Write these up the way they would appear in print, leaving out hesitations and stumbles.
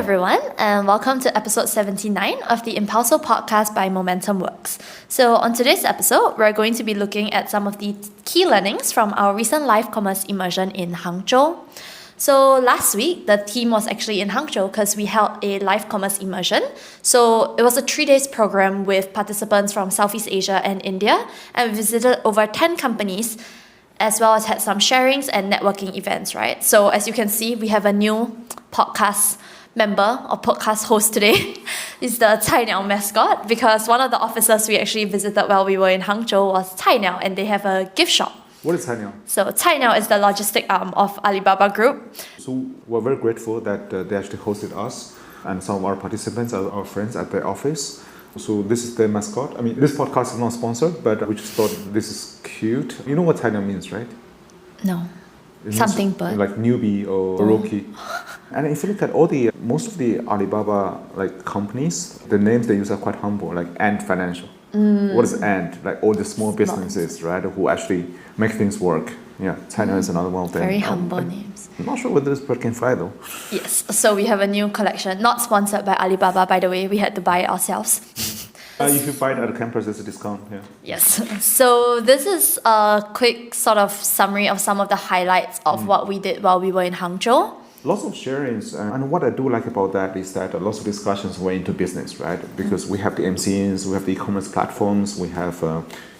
everyone, and welcome to episode 79 of the Impulso podcast by Momentum Works. So on today's episode, we're going to be looking at some of the key learnings from our recent live commerce immersion in Hangzhou. So last week, the team was actually in Hangzhou because we held a live commerce immersion. So it was a 3 days program with participants from Southeast Asia and India, and we visited over 10 companies, as well as had some sharings and networking events, right? So as you can see, we have a new podcast member or podcast host today. Is the Cai Niao mascot, because one of the offices we actually visited while we were in Hangzhou was Cai Niao, and they have a gift shop. What is Cai Niao? So Cai Niao is the logistic arm of Alibaba Group. So we're very grateful that they actually hosted us and some of our participants, our friends at their office. So this is their mascot. I mean, this podcast is not sponsored, but we just thought this is cute. You know what Cai Niao means, right? No. It Something means, bird. like newbie or rookie. And if you look at most of the Alibaba companies, the names they use are quite humble, like Ant Financial. What is Ant? Like all the small businesses, right, who actually make things work. Yeah, Cai Niao is another one of them. Very humble names. I'm not sure whether this bird can fly though. Yes, so we have a new collection, not sponsored by Alibaba, by the way. We had to buy it ourselves. If you buy it at campus, there's a discount. Yeah. Yes. So this is a quick sort of summary of some of the highlights of what we did while we were in Hangzhou. Lots of sharings, and what I do like about that is that lots of discussions were into business, right? Because we have the MCNs, we have the e-commerce platforms, we have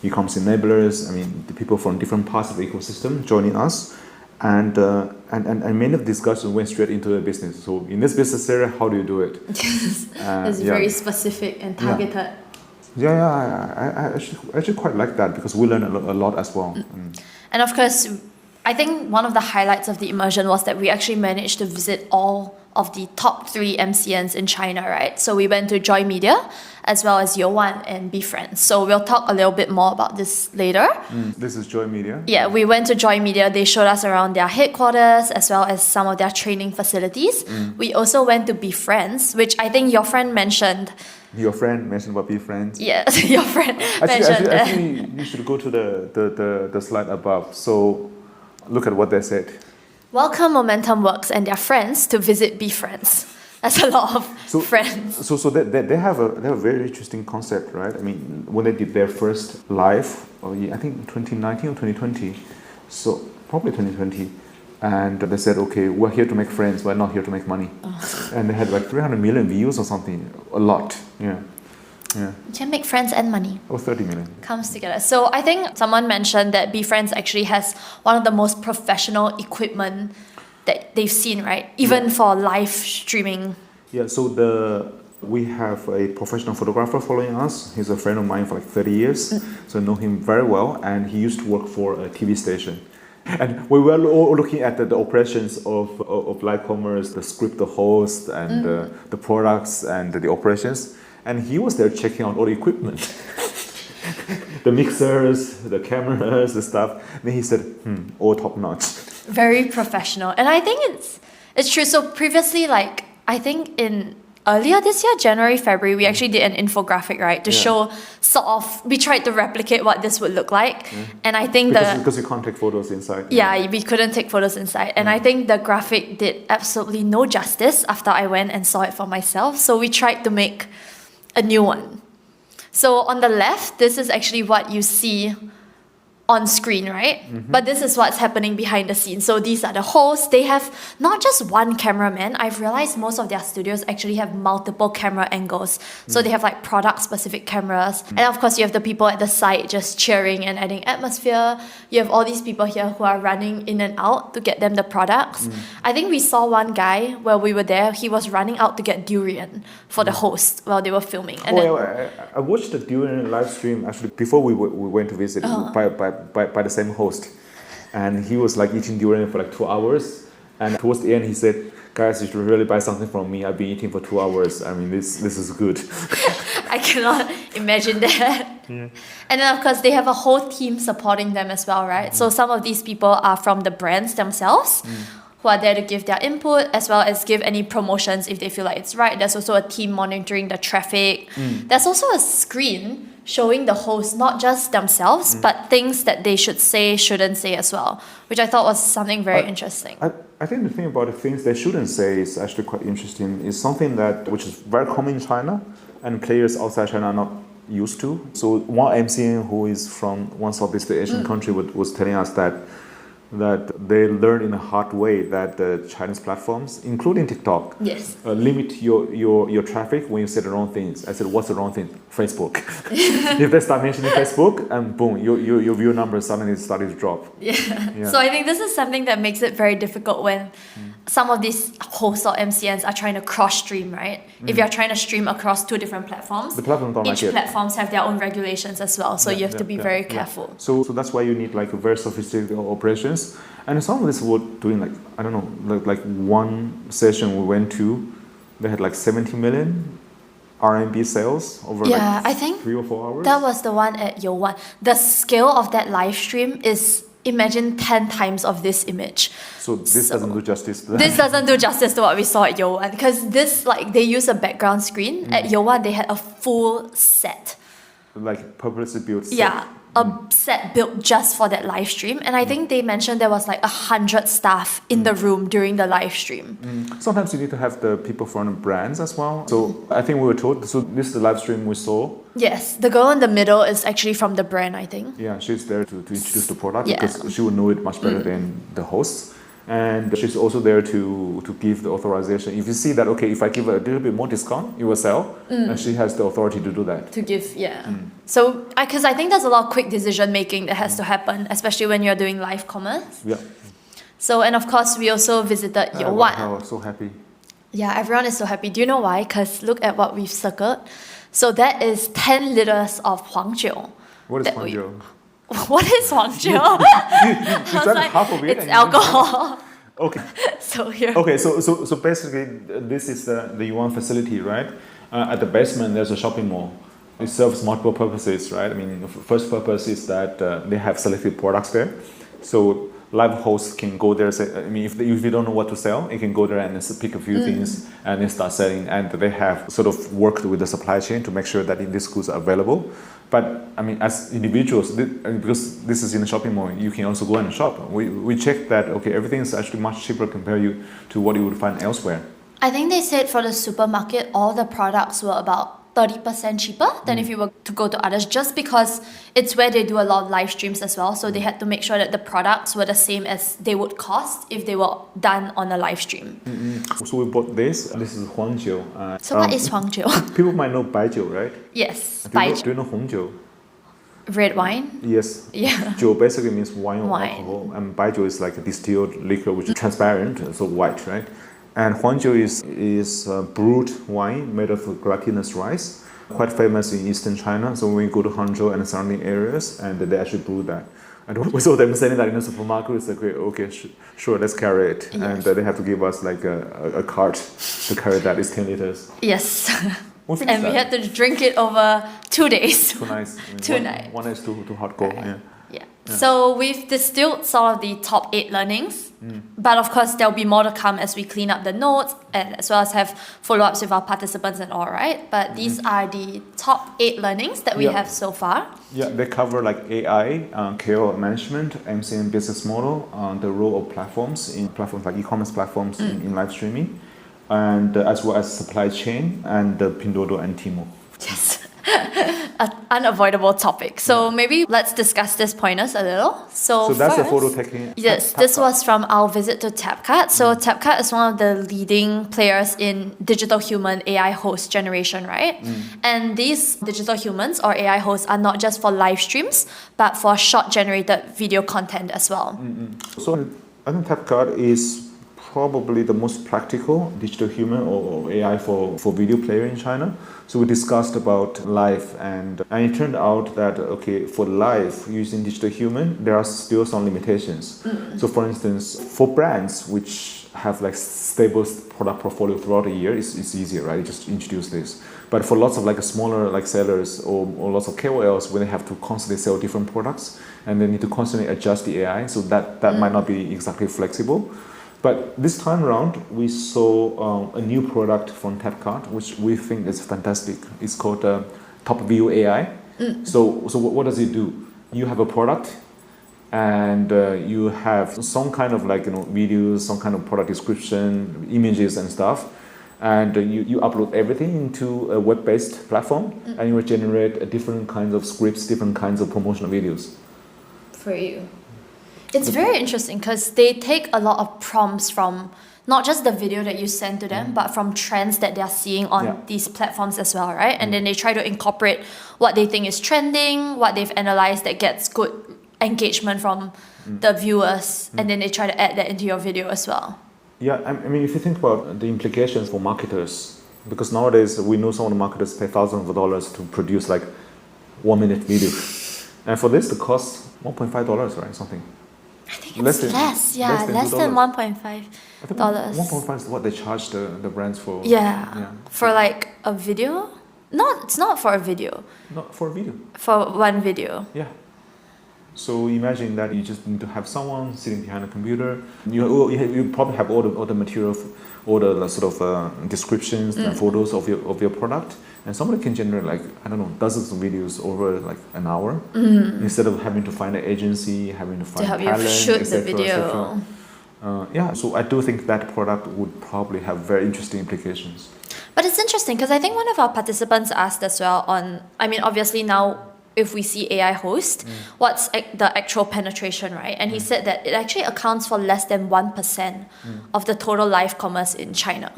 e-commerce enablers. I mean, the people from different parts of the ecosystem joining us, and many of the discussions went straight into the business. So in this business area, how do you do it? It's very specific and targeted. I actually quite like that because we learn a lot as well. And of course, I think one of the highlights of the immersion was that we actually managed to visit all of the top 3 MCNs in China, right? So we went to Joy Media as well as Yowan and Be Friends. So we'll talk a little bit more about this later. This is Joy Media? Yeah, we went to Joy Media. They showed us around their headquarters as well as some of their training facilities. We also went to Be Friends, which I think your friend mentioned. Your friend mentioned about Be Friends? Yes, your friend mentioned that. Actually, you should go to the slide above. So look at what they said. Welcome Momentum Works and their friends to visit Be Friends. That's a lot of friends. So they have a very interesting concept, right? I mean, when they did their first live, I think 2019 or 2020, so probably 2020, and they said, okay, we're here to make friends, we're not here to make money. And they had like 300 million views or something, a lot, yeah. You can make friends and money. Or 30 million. Comes together. So I think someone mentioned that Be Friends actually has one of the most professional equipment that they've seen, right? Even for live streaming. Yeah, so we have a professional photographer following us. He's a friend of mine for like 30 years. So I know him very well, and he used to work for a TV station. And we were all looking at the operations of live commerce, the script, the host, and the products and the operations. And he was there checking out all the equipment. The mixers, the cameras, the stuff. Then he said, all top notch. Very professional. And I think it's true. So previously, like, I think earlier this year, January, February, we actually did an infographic, right? To show we tried to replicate what this would look like. And I think because you can't take photos inside. Yeah, we couldn't take photos inside. And I think the graphic did absolutely no justice after I went and saw it for myself. So we tried to make a new one. So on the left, this is actually what you see on screen, right? But this is what's happening behind the scenes. So these are the hosts. They have not just one cameraman. I've realized most of their studios actually have multiple camera angles. So they have like product specific cameras. And of course you have the people at the side just cheering and adding atmosphere. You have all these people here who are running in and out to get them the products. I think we saw one guy while we were there. He was running out to get durian for the host while they were filming. And I watched the durian live stream actually before we went to visit by the same host, and he was like eating durian for like 2 hours, and towards the end he said, guys, you should really buy something from me. I've been eating for 2 hours. I mean, this is good. I cannot imagine that. And then of course they have a whole team supporting them as well, right? So some of these people are from the brands themselves who are there to give their input as well as give any promotions if they feel like it's right. There's also a team monitoring the traffic. There's also a screen showing the host not just themselves but things that they should say, shouldn't say as well, which I thought was something very interesting. I think the thing about the things they shouldn't say is actually quite interesting. It's something which is very common in China and players outside China are not used to. So one MCN who is from one Southeast Asian country was telling us that they learned in a hard way that the Chinese platforms, including TikTok, limit your traffic when you say the wrong things. I said, what's the wrong thing? Facebook. If they start mentioning Facebook, and boom, your view numbers suddenly started to drop. Yeah. So I think this is something that makes it very difficult when some of these hosts or MCNs are trying to cross-stream, right? If you're trying to stream across two different platforms, each platforms have their own regulations as well, so you have to be very careful. So that's why you need like a very sophisticated operations. And some of this were doing like, I don't know, like one session we went to, they had like 70 million RMB sales over I think 3 or 4 hours. That was the one at Yowan. The scale of that live stream is, imagine 10 times of this image. So this doesn't do justice to that. This doesn't do justice to what we saw at Yowan, because this, like, they use a background screen. At Yowan, they had a full set. Like purposely built set. Yeah, a set built just for that live stream. And I think they mentioned there was like 100 staff in the room during the live stream. Sometimes you need to have the people from the brands as well. So I think we were told, so this is the live stream we saw. Yes, the girl in the middle is actually from the brand, I think. Yeah, she's there to introduce the product because she would know it much better than the hosts. And she's also there to give the authorization. If you see that, okay, if I give a little bit more discount, it will sell. And she has the authority to do that. To give, So, because I think there's a lot of quick decision making that has to happen, especially when you're doing live commerce. Yeah. So, and of course, we also visited Yowan. I was so happy. Yeah, everyone is so happy. Do you know why? Because look at what we've circled. So that is 10 liters of Huangjiu. What is Huangjiu? What is Huangjiu? You drank half of it. It's alcohol. Okay. So here. Okay, so basically, this is the Yuan facility, right? At the basement, there's a shopping mall. It serves multiple purposes, right? I mean, the first purpose is that they have selected products there. So live hosts can go there. If they don't know what to sell, you can go there and pick a few things and then start selling. And they have sort of worked with the supply chain to make sure that these goods are available. But I mean, as individuals, because this is in a shopping mall, you can also go and shop. We checked that, okay, everything is actually much cheaper compared to what you would find elsewhere. I think they said for the supermarket, all the products were about 30% cheaper than if you were to go to others, just because it's where they do a lot of live streams as well. So they had to make sure that the products were the same as they would cost if they were done on a live stream. So we bought this. This is Huangjiu. So what is Huangjiu? People might know Baijiu, right? Yes, Do you know Hongjiu? Red wine? Yes. Yeah. Jiu basically means wine or alcohol. And Baijiu is like a distilled liquor, which is transparent, so white, right? And Huangjiu is brewed wine made of glutinous rice, quite famous in eastern China. So when we go to Hangzhou and the surrounding areas, and they actually brew that. And we saw them selling that in the supermarket. It's like, okay, sure, let's carry it. Yes. And they have to give us like a cart to carry that. It's 10 liters. Yes. And we had to drink it over 2 days. 2 nights. Two nights. One is too hardcore. Right. Yeah. So we've distilled some of the top 8 learnings, but of course there'll be more to come as we clean up the notes and as well as have follow-ups with our participants and all, right? But these are the top 8 learnings that we have so far. Yeah, they cover like AI, KOL management, MCN business model, the role of platforms in platforms like e-commerce platforms in live streaming, and as well as supply chain and Pinduoduo and Temu. Yes. An unavoidable topic. So maybe let's discuss these pointers a little. So that's first, the photo taking. Yes, this was from our visit to Tapcat. So Tapcat is one of the leading players in digital human AI host generation, right? And these digital humans or AI hosts are not just for live streams, but for short generated video content as well. So I think Tapcat is probably the most practical digital human or AI for video player in China. So we discussed about live and it turned out that, okay, for live using digital human, there are still some limitations. So for instance, for brands which have like stable product portfolio throughout the year, it's easier, right? You just introduce this. But for lots of like smaller like sellers or lots of KOLs where they have to constantly sell different products and they need to constantly adjust the AI, so that might not be exactly flexible. But this time around, we saw a new product from Tapcart, which we think is fantastic. It's called Top View AI. So what does it do? You have a product, and you have some kind of like videos, some kind of product description, images and stuff, and you upload everything into a web-based platform, and you will generate different kinds of scripts, different kinds of promotional videos. For you. It's very interesting because they take a lot of prompts from not just the video that you send to them, but from trends that they're seeing on these platforms as well, right? And then they try to incorporate what they think is trending, what they've analyzed that gets good engagement from the viewers, and then they try to add that into your video as well. Yeah, I mean, if you think about the implications for marketers, because nowadays we know some of the marketers pay thousands of dollars to produce like 1 minute video. And for this, the cost $1.5, right? Something. I think it's less than $1.5. 1.5 is what they charge the brands for. Yeah. For like a video? No, it's not for a video. Not for a video. For one video. Yeah. So imagine that you just need to have someone sitting behind a computer. You probably have all the material, all the sort of descriptions and photos of your product, and somebody can generate like dozens of videos over like an hour instead of having to find an agency, having to find to help talent, you shoot et cetera, the video. So I do think that product would probably have very interesting implications. But it's interesting because I think one of our participants asked as well obviously now if we see AI host, what's the actual penetration, right? And he said that it actually accounts for less than 1% of the total live commerce in China.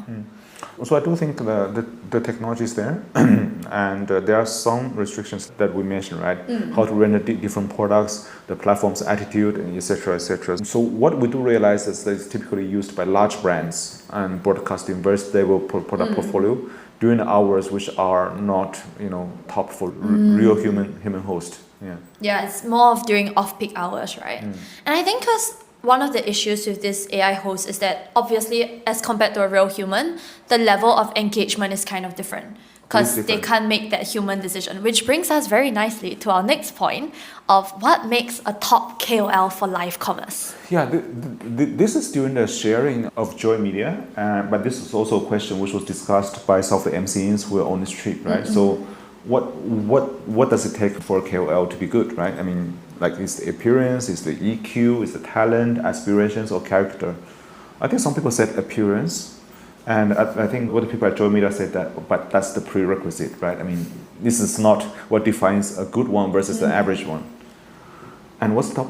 So I do think the technology is there, and there are some restrictions that we mentioned, right? How to render different products, the platform's attitude, and etc., etc. So what we do realize is that it's typically used by large brands and broadcasting very stable product portfolio during hours which are not top for real human host. Yeah, it's more of during off-peak hours, right? And I think because one of the issues with this AI host is that obviously as compared to a real human, the level of engagement is kind of different because they can't make that human decision, which brings us very nicely to our next point of what makes a top KOL for live commerce. Yeah, this is during the sharing of Joy Media, but this is also a question which was discussed by some of the MCNs who were on this trip, right? So what does it take for a KOL to be good, right? I mean, like is the appearance, is the EQ, is the talent, aspirations, or character? I think some people said appearance, and I think what the people at Joy Media said but that's the prerequisite, right? I mean, this is not what defines a good one versus an average one. And what's top?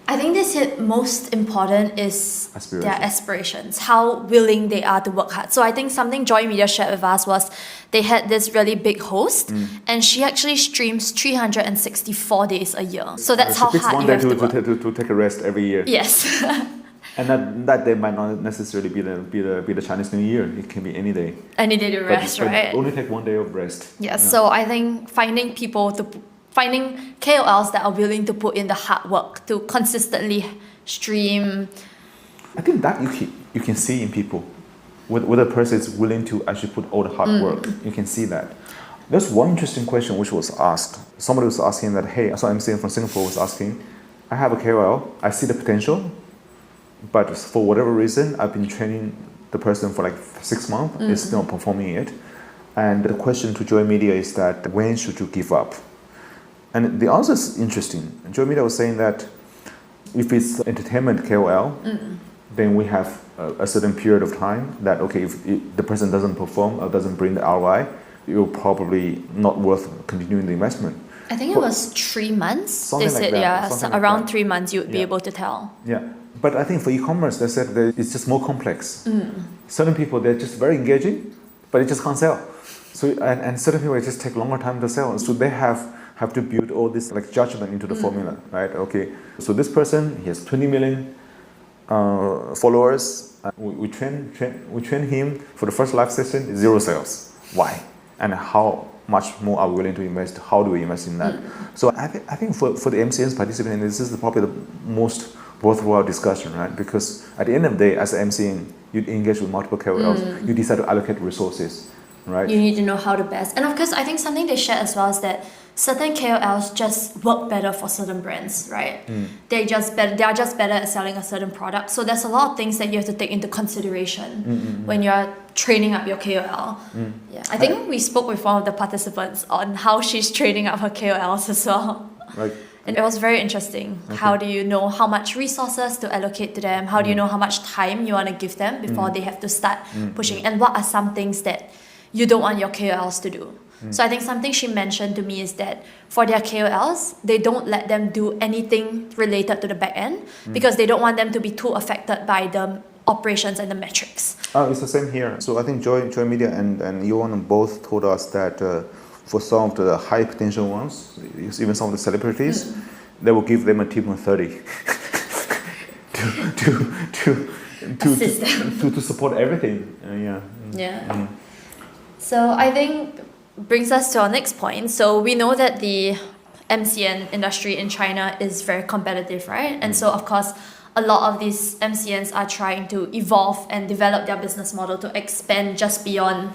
I think this most important is their aspirations, how willing they are to work hard. So I think something Joy Media shared with us was they had this really big host, and she actually streams 364 days a year. So that's how hard you have to work. To take a rest every year. Yes. And that day might not necessarily be the Chinese New Year. It can be any day. Any day to rest, right? Only take 1 day of rest. Yes. Yeah. So I think finding KOLs that are willing to put in the hard work to consistently stream. I think that you can see in people, whether a person is willing to actually put all the hard work. You can see that. There's one interesting question which was asked. Somebody was asking that, hey, I saw MCN from Singapore was asking, I have a KOL, I see the potential, but for whatever reason, I've been training the person for like 6 months, it's still not performing it. And the question to Joy Media is that, when should you give up? And the answer is interesting. Joy Media was saying that if it's entertainment KOL, then we have a certain period of time that, okay, if the person doesn't perform or doesn't bring the ROI, it will probably not worth continuing the investment. I think it was 3 months. They said, around 3 months you would be able to tell. Yeah, but I think for e-commerce, they said that it's just more complex. Certain people, they're just very engaging, but they just can't sell. So and certain people, it just take longer time to sell. So they have to build all this like judgment into the formula, right? Okay, so this person, he has 20 million followers. We train him for the first live session, 0 sales. Why? And how much more are we willing to invest? How do we invest in that? So I think for the MCNs participating, this is probably the most worthwhile discussion, right? Because at the end of the day, as an MCN, you engage with multiple KOLs, you decide to allocate resources. right? You need to know how to best. And of course, I think something they share as well is that certain KOLs just work better for certain brands, right? They are just better at selling a certain product. So there's a lot of things that you have to take into consideration when you're training up your KOL. Yeah, I think we spoke with one of the participants on how she's training up her KOLs as well. Right. And it was very interesting. Okay. How do you know how much resources to allocate to them? How do you know how much time you want to give them before they have to start pushing? And what are some things that you don't want your KOLs to do? So I think something she mentioned to me is that for their KOLs, they don't let them do anything related to the back end because they don't want them to be too affected by the operations and the metrics. It's the same here. So I think Joy Media and Johan both told us that for some of the high potential ones, even some of the celebrities, they will give them a team of 30 to support everything. So I think brings us to our next point. So we know that the MCN industry in China is very competitive, right? And so of course, a lot of these MCNs are trying to evolve and develop their business model to expand just beyond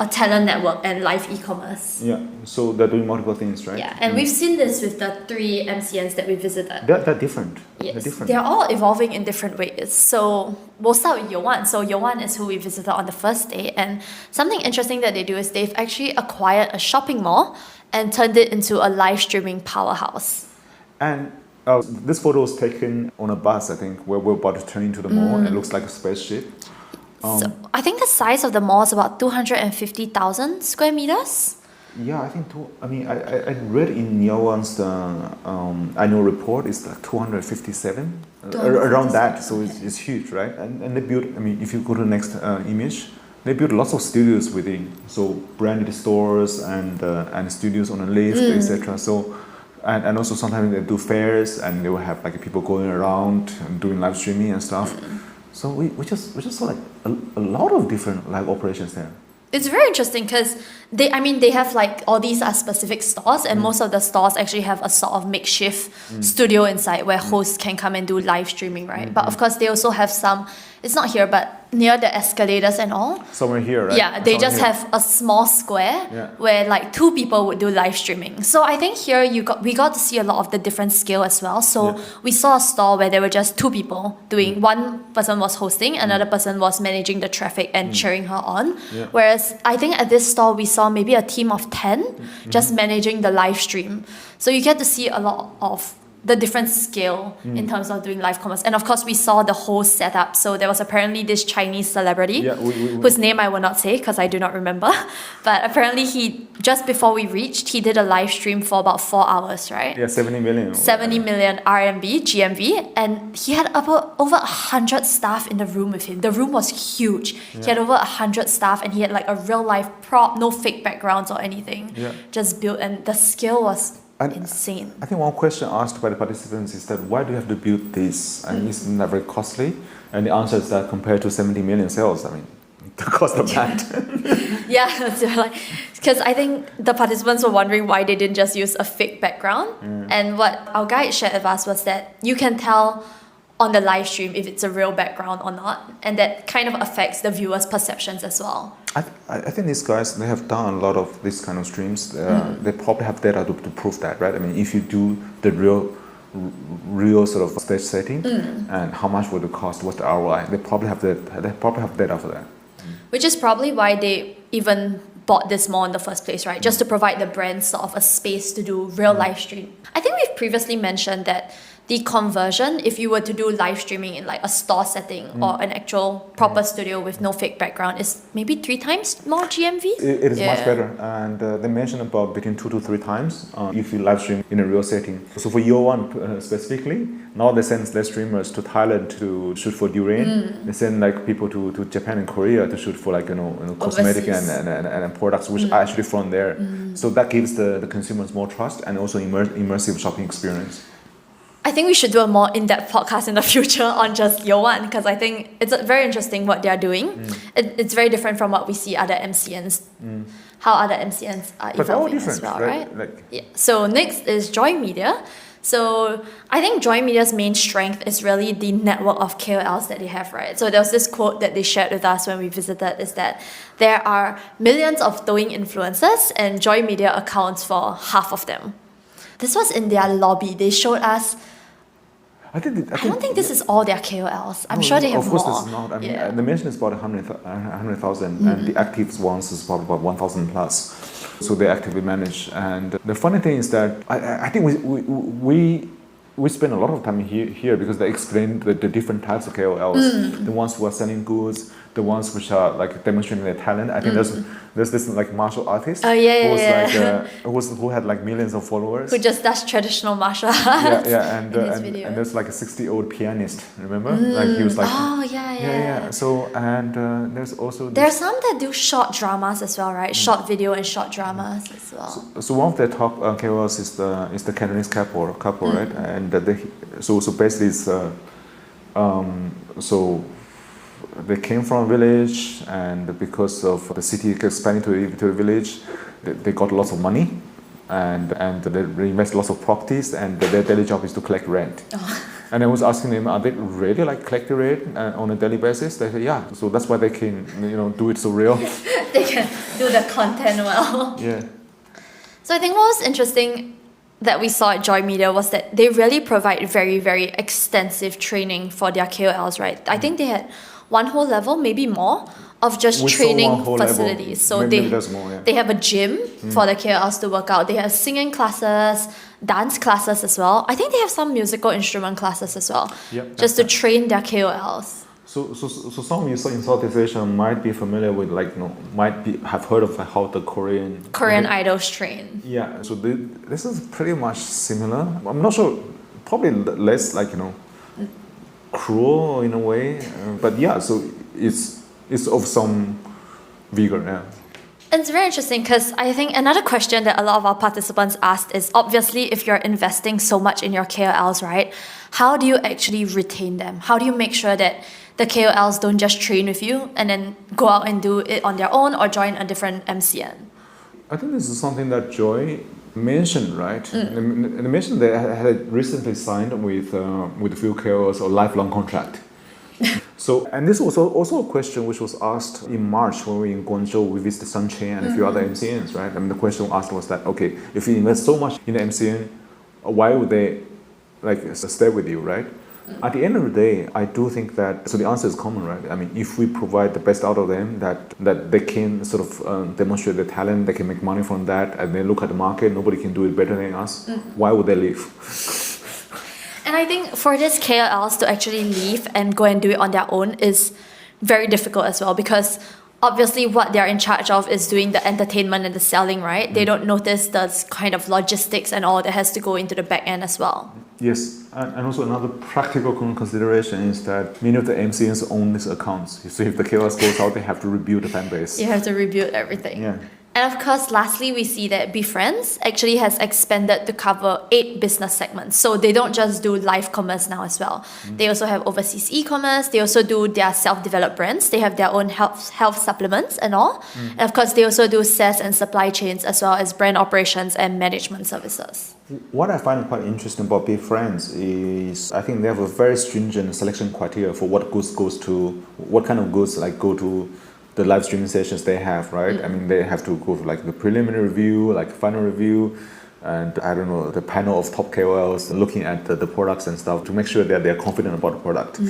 a talent network and live e-commerce. Yeah, so they're doing multiple things, right? Yeah, and we've seen this with the 3 MCNs that we visited. They're different. Yes, they're different. They're all evolving in different ways. So we'll start with Yowan. So Yowan is who we visited on the first day. And something interesting that they do is they've actually acquired a shopping mall and turned it into a live streaming powerhouse. And this photo was taken on a bus, I think, where we're about to turn into the mall. It looks like a spaceship. So I think the size of the mall is about 250,000 square meters. Yeah, I think I read in Yowan's annual report, it's like 257, around that. So it's huge, right? And they built, if you go to the next image, they built lots of studios within. So branded stores and studios on a lift, etc. So and also sometimes they do fairs and they will have like people going around and doing live streaming and stuff. So we just saw like a lot of different live operations there. It's very interesting because they have like all these are specific stores and most of the stores actually have a sort of makeshift studio inside where hosts can come and do live streaming, right? But of course they also have some, it's not here, but near the escalators and all. Somewhere here, right? Yeah, they just have a small square where like 2 people would do live streaming. So I think here we got to see a lot of the different scale as well. So we saw a store where there were just 2 people doing, one person was hosting, another person was managing the traffic and cheering her on. Whereas I think at this store we saw maybe a team of 10 just managing the live stream. So you get to see a lot of the different scale in terms of doing live commerce. And of course, we saw the whole setup. So there was apparently this Chinese celebrity whose name I will not say because I do not remember. But apparently just before we reached, he did a live stream for about 4 hours, right? Yeah, 70 million. 70 million RMB, GMV. And he had over 100 staff in the room with him. The room was huge. He had over 100 staff and he had like a real life prop, no fake backgrounds or anything. Just built, and the scale was insane. I think one question asked by the participants is that why do you have to build this? And isn't that very costly? And the answer is that compared to 70 million sales, the cost of that. Because I think the participants were wondering why they didn't just use a fake background. And what our guide shared with us was that you can tell on the live stream if it's a real background or not, and that kind of affects the viewers' perceptions as well. I think these guys, they have done a lot of these kind of streams. They probably have data to prove that, right? If you do the real sort of stage setting, and how much would it cost? What's the ROI? They probably have data for that. Which is probably why they even bought this mall in the first place, right? Just to provide the brand sort of a space to do real live stream. I think we've previously mentioned that the conversion, if you were to do live streaming in like a store setting or an actual proper studio with no fake background, is maybe 3 times more GMV? It is much better. And they mentioned about between 2 to 3 times if you live stream in a real setting. So for Yowan specifically, now they send their streamers to Thailand to shoot for Durian. They send like people to Japan and Korea to shoot for like cosmetic and products which are actually from there. So that gives the consumers more trust and also immersive shopping experience. I think we should do a more in-depth podcast in the future on just Yowan because I think it's very interesting what they're doing. It's very different from what we see other MCNs, how other MCNs are evolving as well, right? So next is Joy Media. So I think Joy Media's main strength is really the network of KOLs that they have, right? So there was this quote that they shared with us when we visited, is that there are millions of Douyin influencers and Joy Media accounts for half of them. This was in their lobby. They showed us. I don't think this is all their KOLs. I'm sure they have more. Of course, this is not. I mean, the mention is about 100,000, and the active ones is probably about 1,000 plus. So they actively manage. And the funny thing is that I think we spend a lot of time here because they explain the different types of KOLs. The ones who are selling goods, the ones which are like demonstrating their talent. I think there's this like martial artist who had like millions of followers. Who just does traditional martial arts. And there's like a 60-year-old pianist, remember? Like he was like So there's also there are some that do short dramas as well, right? Short video and short dramas as well. So one of their top KOLs is the Cantonese couple, right? And so basically it's so they came from a village, and because of the city expanding to a village, they got lots of money, and they invest lots of properties, and their daily job is to collect rent. And I was asking them, are they really like collecting rent on a daily basis? They said, yeah. So that's why they can do it so real. They can do the content well. Yeah. So I think what was interesting that we saw at Joy Media was that they really provide very, very extensive training for their KOLs, right? I think they had one whole level, maybe more, of just training facilities. So they have a gym for the KOLs to work out. They have singing classes, dance classes as well. I think they have some musical instrument classes as well, just to train their KOLs. So some of you in Southeast Asia might be familiar with have heard of how the Korean idols train. Yeah, so this is pretty much similar. I'm not sure, probably less cruel in a way, but yeah. So it's of some vigor. Yeah. It's very interesting because I think another question that a lot of our participants asked is, obviously, if you're investing so much in your KOLs, right? How do you actually retain them? How do you make sure that the KOLs don't just train with you and then go out and do it on their own or join a different MCN? I think this is something that Joy mentioned, right? They mentioned they had recently signed with a few KOLs a lifelong contract. So, and this was also a question which was asked in March when we were in Guangzhou. We visited Sunchain and a few other MCNs, right? I mean, the question asked was that, okay, if you invest so much in the MCN, why would they stay with you, right? At the end of the day, I do think that, so the answer is common, right? I mean, if we provide the best out of them, that they can sort of demonstrate their talent, they can make money from that, and they look at the market, nobody can do it better than us, why would they leave? And I think for these KOLs to actually leave and go and do it on their own is very difficult as well, because obviously what they're in charge of is doing the entertainment and the selling, right? They don't notice the kind of logistics and all that has to go into the back end as well. Yes, and also another practical consideration is that many of the MCNs own these accounts. So if the KOLs goes out, they have to rebuild the fan base. You have to rebuild everything. Yeah. And of course, lastly, we see that BeFriends actually has expanded to cover 8 business segments. So they don't just do live commerce now as well. They also have overseas e-commerce. They also do their self-developed brands. They have their own health supplements and all. And of course, they also do SaaS and supply chains, as well as brand operations and management services. What I find quite interesting about BeFriends is I think they have a very stringent selection criteria for what goods what kind of goods go to the live streaming sessions they have, right? I mean, they have to go for the preliminary review, final review, and I don't know, the panel of top KOLs looking at the products and stuff to make sure that they're confident about the product.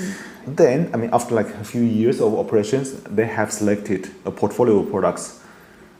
Then, I mean, after a few years of operations, they have selected a portfolio of products,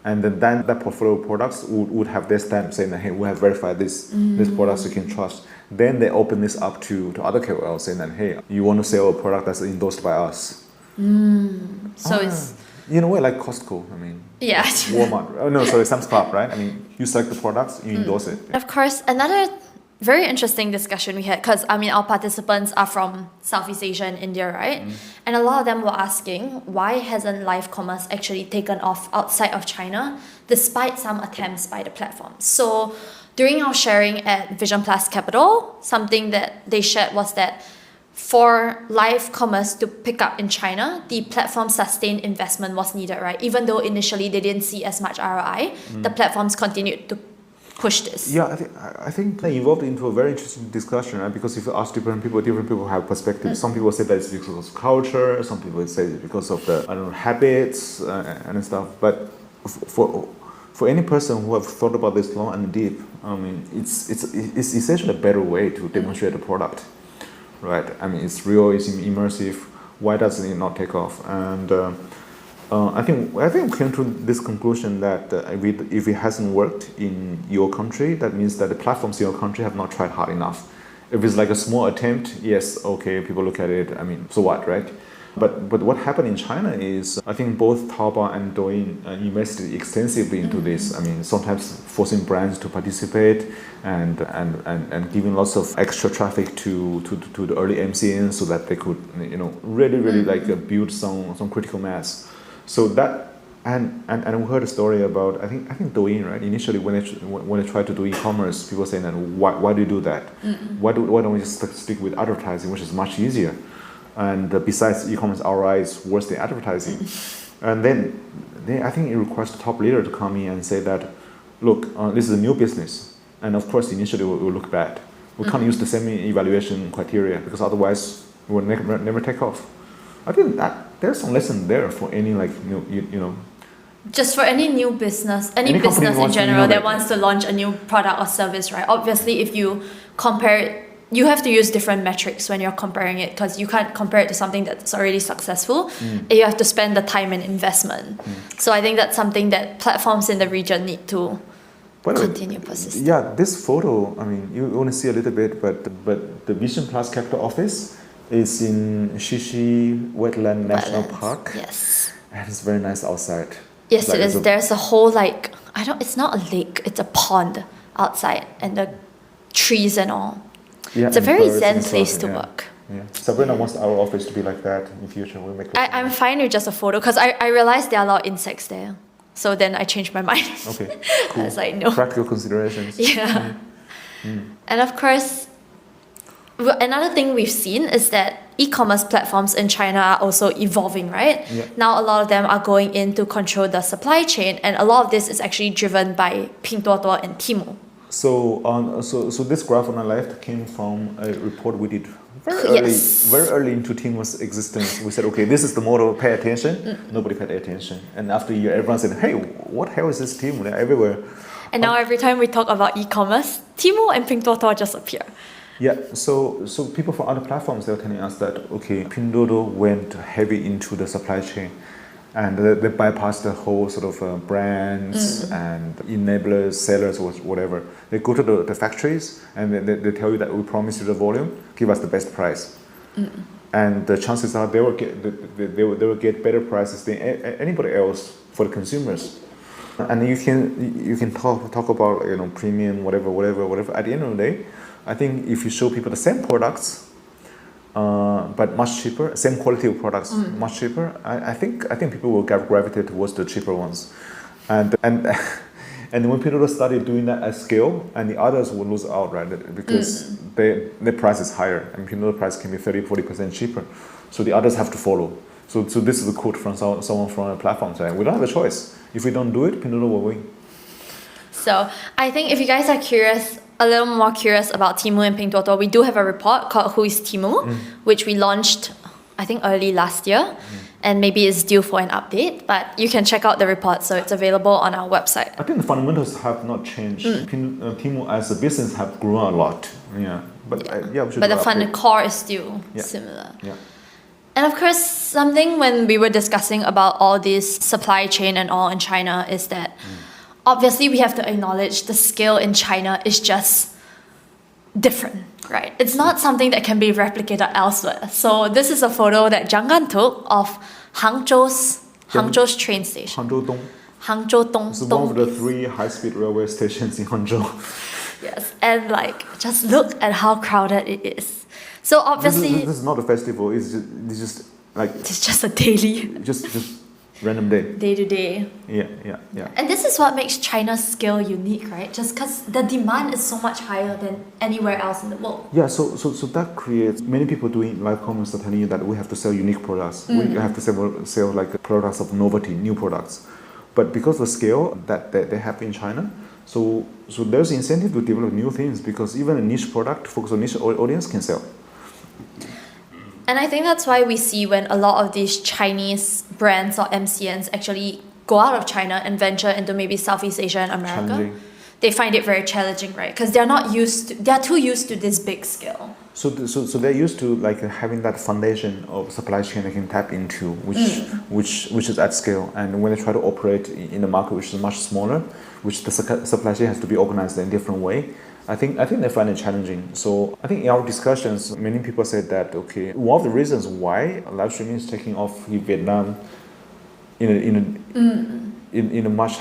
and then that portfolio of products would have their stamp saying that, hey, we have verified these products you can trust. Then they open this up to other KOLs saying that, hey, you want to sell a product that's endorsed by us. So it's in a way like Costco, I mean. Yeah. Walmart. Sam's Club, right? I mean, you select the products, you endorse it. Of course, another very interesting discussion we had, because our participants are from Southeast Asia and India, right? And a lot of them were asking, why hasn't live commerce actually taken off outside of China, despite some attempts by the platform? So during our sharing at Vision Plus Capital, something that they shared was that for live commerce to pick up in China, the platform sustained investment was needed, right? Even though initially they didn't see as much ROI, the platforms continued to push this? Yeah, I think they evolved into a very interesting discussion, right? Because if you ask different people have perspectives. Some people say that it's because of culture, some people say it's because of the habits and stuff. But for any person who have thought about this long and deep, I mean, it's essentially a better way to demonstrate the product, right? I mean, it's real, it's immersive. Why doesn't it not take off? And I think we came to this conclusion that if it hasn't worked in your country, that means that the platforms in your country have not tried hard enough. If it's like a small attempt, yes, okay, people look at it. I mean, so what, right? But what happened in China is I think both Taobao and Douyin invested extensively into this. I mean, sometimes forcing brands to participate and giving lots of extra traffic to the early MCNs so that they could really like build some critical mass. So that and we heard a story about I think Douyin, right? Initially when they tried to do e-commerce, people saying that why do you do that? Why don't we just stick with advertising, which is much easier? And besides, e-commerce ROI is worse than advertising. And then I think it requires the top leader to come in and say that, look, this is a new business, and of course initially it will look bad. We can't use the same evaluation criteria because otherwise it will never take off. I think that there's some lesson there for any just for any new business, any business in general that wants to launch a new product or service, right? Obviously, if you compare it, you have to use different metrics when you're comparing it because you can't compare it to something that's already successful. You have to spend the time and investment. So I think that's something that platforms in the region need to continue persisting. Yeah, this photo, I mean, you only see a little bit, but the Vision Plus Capital Office is in Shishi Wetland National Park. Yes. And it's very nice outside. Yes, it is. There's a whole it's not a lake, it's a pond outside and the trees and all. Yeah, it's a very zen place to work. Yeah. Sabrina wants our office to be like that in future. We'll make I'm fine with just a photo because I realized there are a lot of insects there. So then I changed my mind. Okay, cool. I was like, no. Practical considerations. Yeah. And of course, another thing we've seen is that e-commerce platforms in China are also evolving, right? Yeah. Now a lot of them are going in to control the supply chain, and a lot of this is actually driven by Pinduoduo and Temu. So this graph on the left came from a report we did very early into Temu's existence. We said, okay, this is the model, pay attention. Nobody paid attention. And after a year, everyone said, hey, what the hell is this Temu? They're everywhere. And now every time we talk about e-commerce, Temu and Pinduoduo just appear. Yeah, so people from other platforms, they were telling us that, okay, Pinduoduo went heavy into the supply chain and they bypassed the whole sort of brands and enablers, sellers, or whatever. They go to the factories and they tell you that we promise you the volume, give us the best price. And the chances are they will get better prices than anybody else for the consumers. And you can talk about premium, whatever. At the end of the day, I think if you show people the same products, but much cheaper, same quality of products, much cheaper, I think people will gravitate towards the cheaper ones, and when people started doing that at scale, and the others will lose out, right? Because their price is higher, and Pinduoduo price can be 30-40% cheaper, so the others have to follow. So this is a quote from someone from a platform saying, we don't have a choice. If we don't do it, Pinduoduo will win. So I think if you guys are curious, a little more curious about Temu and Pinduoduo, we do have a report called Who is Temu, which we launched, I think, early last year. And maybe it's due for an update, but you can check out the report, so it's available on our website. I think the fundamentals have not changed. Temu as a business have grown a lot. Yeah, but the core is still similar. Yeah. And of course, something when we were discussing about all this supply chain and all in China is that obviously we have to acknowledge the scale in China is just different, right? It's not something that can be replicated elsewhere. So this is a photo that Zhang Gan took of Hangzhou's train station. Hangzhou Dong. It's one of the 3 high-speed railway stations in Hangzhou. Yes, and just look at how crowded it is. So obviously this is not a festival. It's just a daily, just random day to day. Yeah. And this is what makes China's scale unique, right? Just because the demand is so much higher than anywhere else in the world. Yeah, so that creates many people doing live commerce are telling you that we have to sell unique products. We have to sell like products of novelty, new products. But because of the scale that they have in China, So there's incentive to develop new things because even a niche product focused on niche audience can sell. And I think that's why we see when a lot of these Chinese brands or MCNs actually go out of China and venture into maybe Southeast Asia and America, Challenging. they find it very challenging, right? Because they're too used to this big scale. So they're used to like having that foundation of supply chain they can tap into, which is at scale. And when they try to operate in a market which is much smaller, which the supply chain has to be organized in a different way, I think they find it challenging. So I think in our discussions, many people said that okay, one of the reasons why live streaming is taking off in Vietnam in a much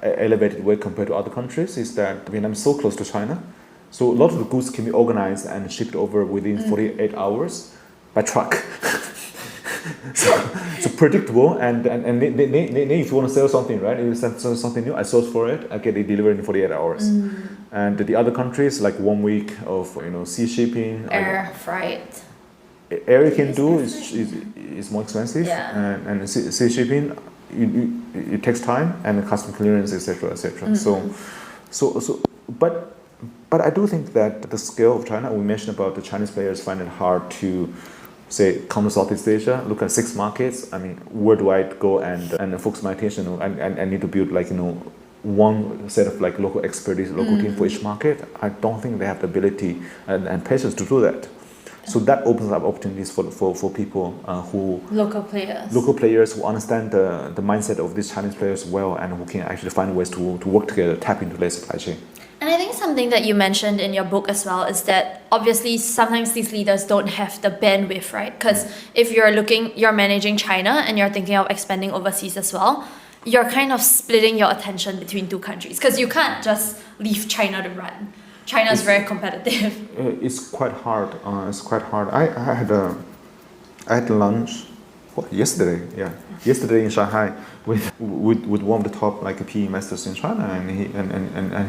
elevated way compared to other countries is that Vietnam is so close to China. So a lot of the goods can be organized and shipped over within 48 hours by truck. so predictable and if you want to sell something, right? If you sell something new, I source for it, I get it delivered in 48 hours. And the other countries, like 1 week of sea shipping. Air freight. Air you can do is more expensive, and sea shipping it takes time and custom clearance, etc., etc. But I do think that the scale of China, we mentioned about the Chinese players find it hard to say come to Southeast Asia, look at 6 markets. I mean, where do I go and focus my attention? I need to build one set of local expertise, local team for each market. I don't think they have the ability and patience to do that. So that opens up opportunities for people who local players who understand the mindset of these Chinese players well and who can actually find ways to work together, tap into their supply chain. And I think something that you mentioned in your book as well is that obviously sometimes these leaders don't have the bandwidth, right? Because if you're managing China and you're thinking of expanding overseas as well, you're kind of splitting your attention between 2 countries because you can't just leave China to run. China is very competitive. It's quite hard. I had lunch yesterday in Shanghai with one of the top PE investors in China, and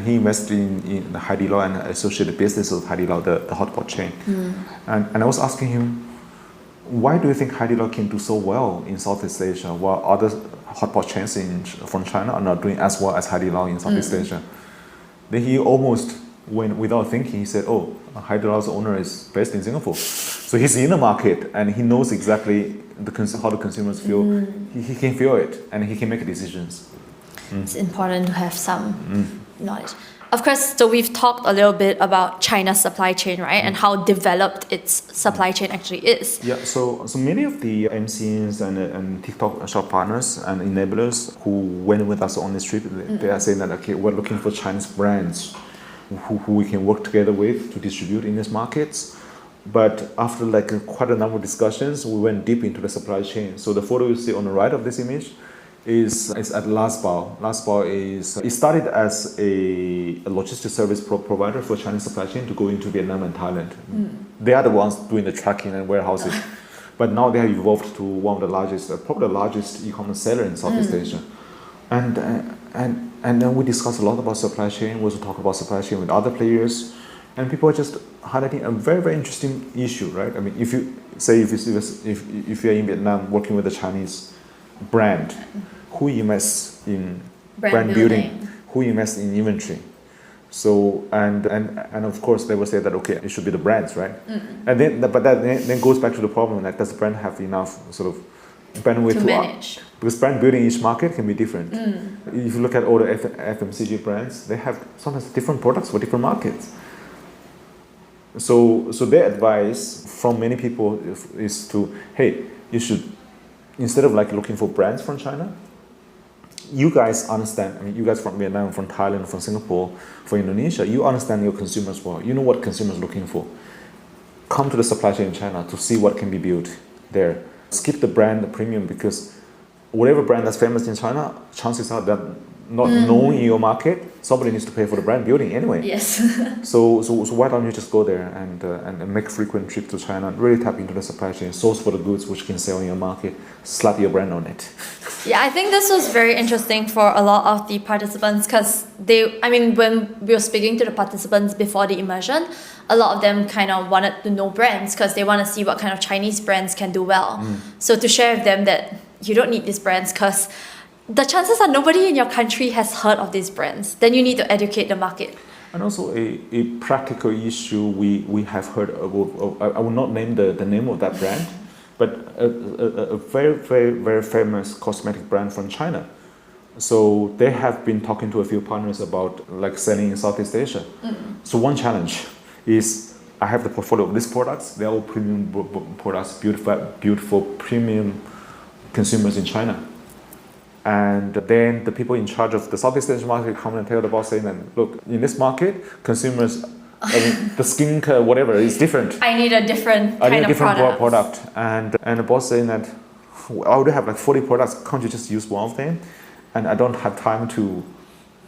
he invested in the Haidilao and associated business of Haidilao, the hotpot chain. And I was asking him, why do you think Haidilao can do so well in Southeast Asia while other hotpot chains from China are not doing as well as Haidilao in Southeast Asia? Then he almost went without thinking. He said, "Oh, Haidilao's owner is based in Singapore, so he's in the market and he knows exactly how the consumers feel. He can feel it and he can make decisions." It's important to have some knowledge. Of course, so we've talked a little bit about China's supply chain, right? And how developed its supply chain actually is. Yeah, so many of the MCNs and TikTok shop partners and enablers who went with us on this trip, they are saying that, okay, we're looking for Chinese brands who we can work together with to distribute in these markets. But after quite a number of discussions, we went deep into the supply chain. So the photo you see on the right of this image is at Last Bao. Last Bao it started as a logistics service provider for Chinese supply chain to go into Vietnam and Thailand. They are the ones doing the tracking and warehousing. But now they have evolved to one of the largest, probably the largest e-commerce seller in Southeast Asia. And then we discussed a lot about supply chain. We also talk about supply chain with other players. And people are just highlighting a very, very interesting issue, right? I mean, if you're in Vietnam working with a Chinese brand, who invests in brand building, who invests in inventory? So and of course they will say that okay, it should be the brands, right? And then that goes back to the problem, like does the brand have enough sort of bandwidth to manage? Because brand building in each market can be different. If you look at all the FMCG brands, they have sometimes different products for different markets. So their advice from many people is to, hey, you should, instead of looking for brands from China, you guys understand, I mean, you guys from Vietnam, from Thailand, from Singapore, from Indonesia, you understand your consumers well. You know what consumers are looking for. Come to the supply chain in China to see what can be built there. Skip the brand, the premium, because whatever brand that's famous in China, chances are that not known in your market, somebody needs to pay for the brand building anyway. Yes. So why don't you just go there and make frequent trips to China and really tap into the supply chain, source for the goods which can sell in your market, slap your brand on it. Yeah, I think this was very interesting for a lot of the participants because when we were speaking to the participants before the immersion, a lot of them kind of wanted to know brands because they want to see what kind of Chinese brands can do well. So to share with them that you don't need these brands because the chances are nobody in your country has heard of these brands. Then you need to educate the market. And also a practical issue we have heard of, I will not name the name of that brand, but a very, very, very famous cosmetic brand from China. So they have been talking to a few partners about like selling in Southeast Asia. So one challenge is I have the portfolio of these products. They're all premium products, beautiful premium consumers in China. And then the people in charge of the Southeast Asian market come and tell the boss saying that, look, in this market, consumers, the skincare, whatever, is different. I need a different I need kind a different of product. And the boss saying that, I already have like 40 products, can't you just use one of them? And I don't have time to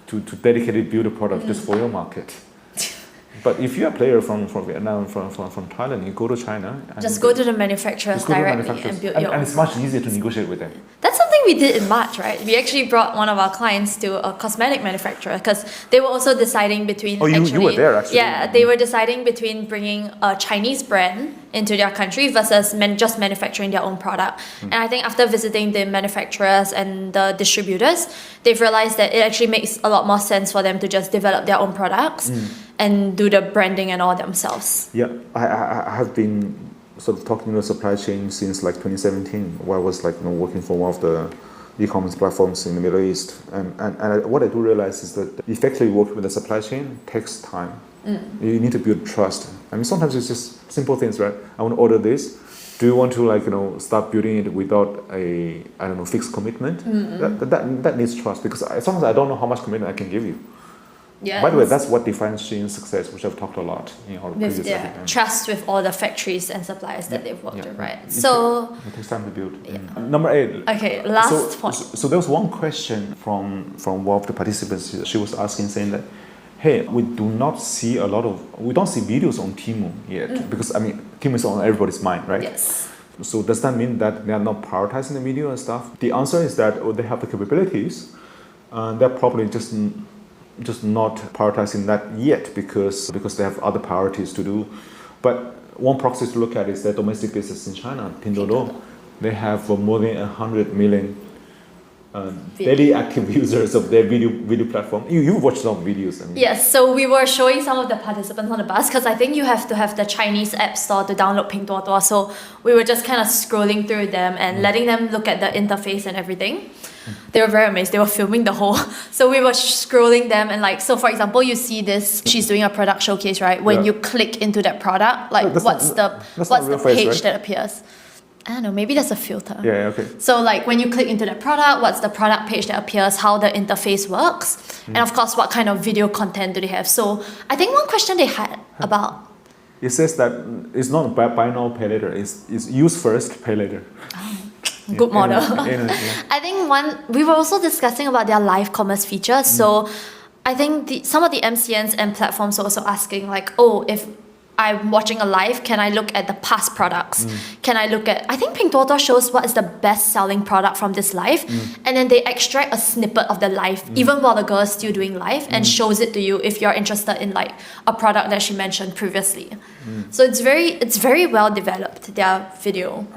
dedicatedly build a product just for your market. But if you're a player from Vietnam, from Thailand, you go to China. And just go to the manufacturers directly and build your own. And it's much easier to negotiate with them. That's something we did in March, right? We actually brought one of our clients to a cosmetic manufacturer because they were also deciding between. Oh, you were there actually. Yeah, they were deciding between bringing a Chinese brand into their country versus just manufacturing their own product. And I think after visiting the manufacturers and the distributors, they've realized that it actually makes a lot more sense for them to just develop their own products and do the branding and all themselves. Yeah, I have been sort of talking to the supply chain since like 2017, where I was like working for one of the e-commerce platforms in the Middle East. And what I do realize is that effectively working with the supply chain takes time. You need to build trust. I mean, sometimes it's just simple things, right? I want to order this. Do you want to start building it without a fixed commitment? That needs trust because sometimes I don't know how much commitment I can give you. Yeah. By the way, that's what defines Shein's success, which I've talked a lot in our previous with their episode. Trust with all the factories and suppliers that they've worked with, right? It takes time to build. Number 8. Okay, last point. So there was one question from one of the participants. She was asking, saying that, hey, we don't see videos on Temu yet because Temu is on everybody's mind, right? Yes. So does that mean that they are not prioritizing the video and stuff? The answer is that they have the capabilities, and they're probably just not prioritizing that yet because they have other priorities to do. But one proxy to look at is their domestic business in China, Pinduoduo. They have more than 100 million daily active users of their video platform. You watched some videos. Yes, so we were showing some of the participants on the bus because I think you have to have the Chinese app store to download Pinduoduo. So we were just kind of scrolling through them and letting them look at the interface and everything. They were very amazed. They were filming the whole. So we were scrolling them and so for example, you see this. She's doing a product showcase, right? When you click into that product, what's the page that appears? I don't know, maybe there's a filter. Yeah, okay. So when you click into the product, what's the product page that appears, how the interface works, and of course, what kind of video content do they have. So I think one question they had about... It says that it's not buy now, pay later. It's use first, pay later. Good model. I think we were also discussing about their live commerce features. So I think some of the MCNs and platforms are also asking if I'm watching a live, can I look at the past products? Can I look at... I think Pinduoduo shows what is the best-selling product from this live, and then they extract a snippet of the live, even while the girl is still doing live, and shows it to you if you're interested in a product that she mentioned previously. So it's very well developed, their video.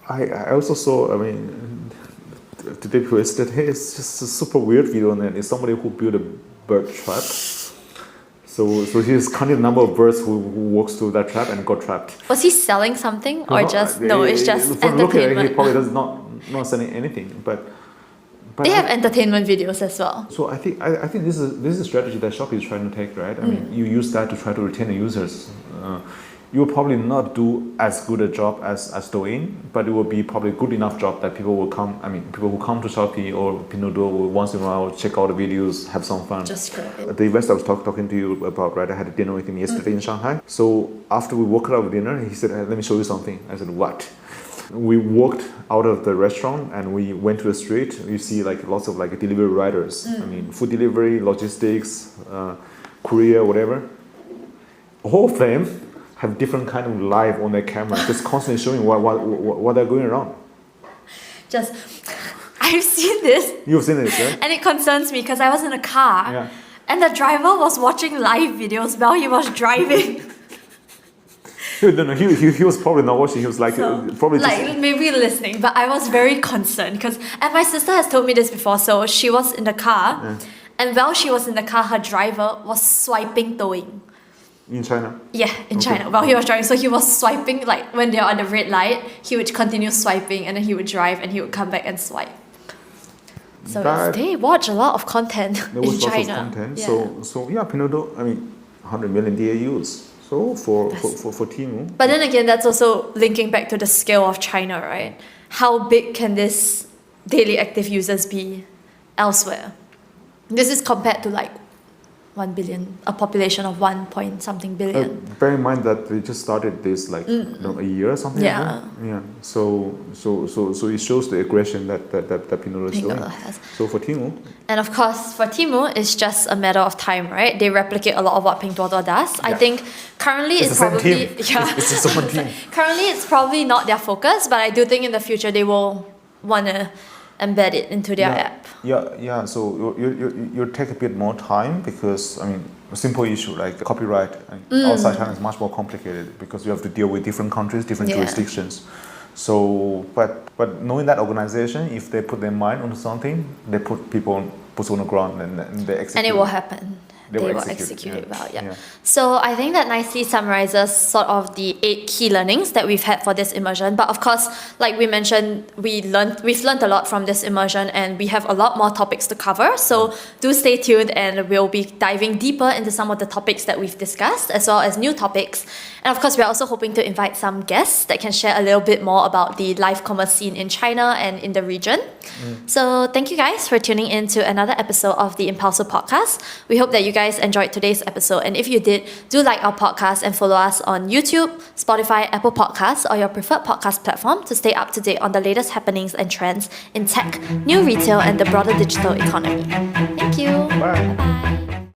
I also saw, today posted, hey, it's just a super weird video, and then it's somebody who built a bird trap. So he's counting the number of birds who walks through that trap and got trapped. Was he selling something or it's just entertainment? Look at it, he probably does not selling anything, but they have entertainment videos as well. So I think this is a strategy that Shopee is trying to take, right? You use that to try to retain the users. You will probably not do as good a job as Douyin, but it will be probably good enough job that people will come. People who come to Shopee or Pinduoduo will once in a while check out the videos, have some fun. Just great. The investor I was talking to you about, right? I had a dinner with him yesterday in Shanghai. So after we walked out of dinner, he said, "Let me show you something." I said, "What?" We walked out of the restaurant and we went to the street. You see lots of delivery riders. Food delivery, logistics, courier, whatever. All of them have different kind of live on their camera, just constantly showing what they're going around. I've seen this. You've seen this, right? And it concerns me because I was in a car and the driver was watching live videos while he was driving. No, he was probably not watching. He was like, probably like just... maybe listening, but I was very concerned because, and my sister has told me this before. So she was in the car, and while she was in the car, her driver was swiping towing. In China? Yeah, in China, while he was driving. So he was swiping, like when they're on the red light, he would continue swiping, and then he would drive, and he would come back and swipe. So they watch a lot of content in China. Lots of content. Yeah. So yeah, Pinduoduo, I mean, 100 million DAUs. So for Temu. But then again, that's also linking back to the scale of China, right? How big can this daily active users be elsewhere? This is compared to like 1 billion, a population of 1 point something billion. Bear in mind that they just started this like a year or something. Yeah. Yeah. So it shows the aggression that Pinduoduo is doing. Has. So for Temu. And of course, for Temu, it's just a matter of time, right? They replicate a lot of what Pinduoduo does. Yeah. I think currently it's probably it's the same team. Currently, it's probably not their focus, but I do think in the future they will want to embed it into their app. Yeah. So you take a bit more time because I mean a simple issue like copyright outside China is much more complicated because you have to deal with different countries, different jurisdictions. So but knowing that organization, if they put their mind on something, they put on the ground and they execute. And it will happen. They will execute it well. Yeah. So I think that nicely summarizes sort of the 8 key learnings that we've had for this immersion. But of course, like we mentioned, we've learned a lot from this immersion, and we have a lot more topics to cover. So do stay tuned, and we'll be diving deeper into some of the topics that we've discussed, as well as new topics. And of course, we're also hoping to invite some guests that can share a little bit more about the live commerce scene in China and in the region. So thank you guys for tuning in to another episode of the Impulso podcast. We hope that you guys enjoyed today's episode, and if you did, do like our podcast and follow us on YouTube, Spotify, Apple Podcasts, or your preferred podcast platform to stay up to date on the latest happenings and trends in tech, new retail, and the broader digital economy. Thank you. Bye. Bye-bye.